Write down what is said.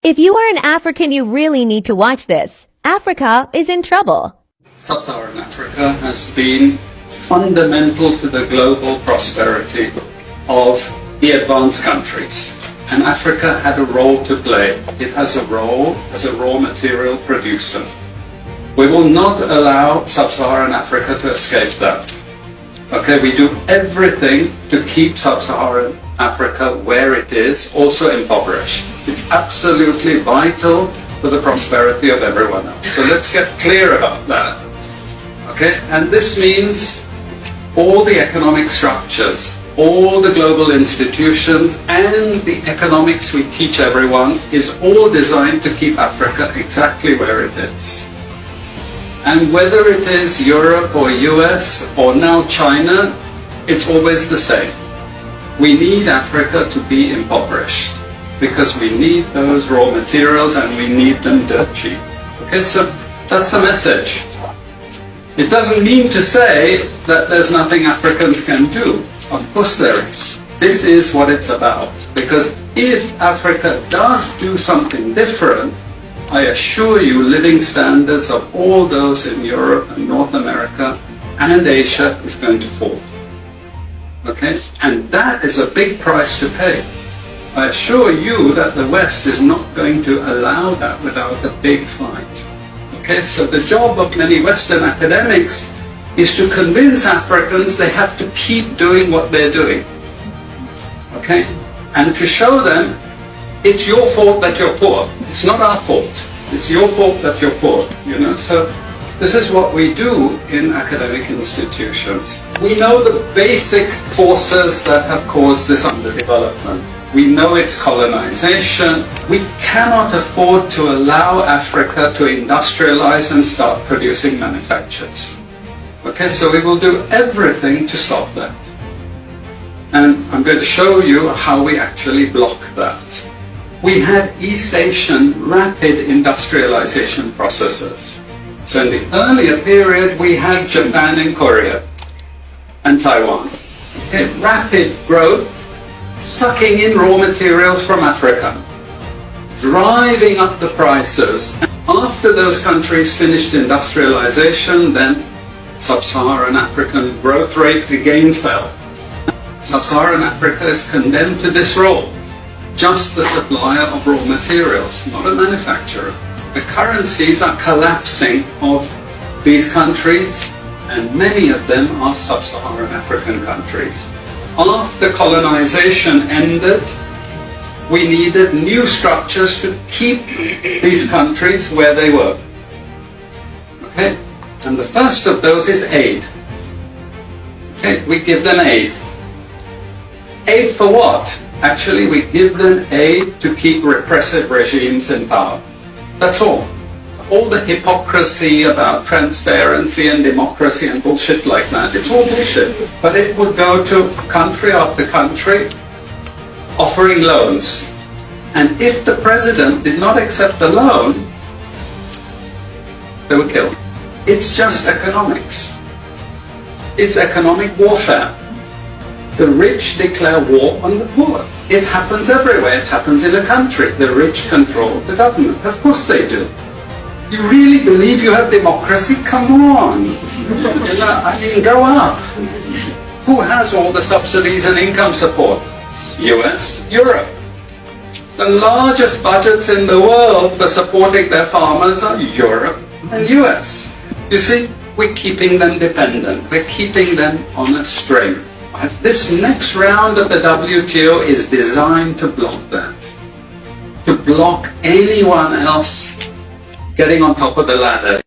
If you are an African, you really need to watch this. Africa is in trouble. Sub-Saharan Africa has been fundamental to the global prosperity of the advanced countries. And Africa had a role to play. It has a role as a raw material producer. We will not allow Sub-Saharan Africa to escape that. Okay, we do everything to keep Sub-Saharan Africa where it is, also impoverished. It's absolutely vital for the prosperity of everyone else. So let's get clear about that. Okay, and this means all the economic structures, all the global institutions, and the economics we teach everyone is all designed to keep Africa exactly where it is. And whether it is Europe or US or now China, it's always the same. We need Africa to be impoverished because we need those raw materials and we need them dirt cheap. Okay, so that's the message. It doesn't mean to say that there's nothing Africans can do. Of course there is. This is what it's about. Because if Africa does do something different, I assure you living standards of all those in Europe and North America and Asia is going to fall. Okay? And that is a big price to pay. I assure you that the West is not going to allow that without a big fight. Okay? So the job of many Western academics is to convince Africans they have to keep doing what they're doing. Okay? And to show them it's your fault that you're poor. It's not our fault. It's your fault that you're poor. You know? So this is what we do in academic institutions. We know the basic forces that have caused this underdevelopment. We know it's colonization. We cannot afford to allow Africa to industrialize and start producing manufactures. Okay, so we will do everything to stop that. And I'm going to show you how we actually block that. We had East Asian rapid industrialization processes. So in the earlier period, we had Japan and Korea and Taiwan. Okay, rapid growth, sucking in raw materials from Africa, driving up the prices. After those countries finished industrialization, then Sub-Saharan African growth rate again fell. Sub-Saharan Africa is condemned to this role, just the supplier of raw materials, not a manufacturer. The currencies are collapsing of these countries, and many of them are Sub-Saharan African countries. After colonization ended, we needed new structures to keep these countries where they were. Okay? And the first of those is aid. Okay? We give them aid. Aid for what? Actually, we give them aid to keep repressive regimes in power. That's all. All the hypocrisy about transparency and democracy and bullshit like that, it's all bullshit. But it would go to country after country offering loans. And if the president did not accept the loan, they were killed. It's just economics. It's economic warfare. The rich declare war on the poor. It happens everywhere. It happens in a country. The rich control the government. Of course they do. You really believe you have democracy? Come on. You know, I mean, grow up. Who has all the subsidies and income support? US, Europe. The largest budgets in the world for supporting their farmers are Europe and US. You see, we're keeping them dependent. We're keeping them on a string. This next round of the WTO is designed to block that. To block anyone else getting on top of the ladder.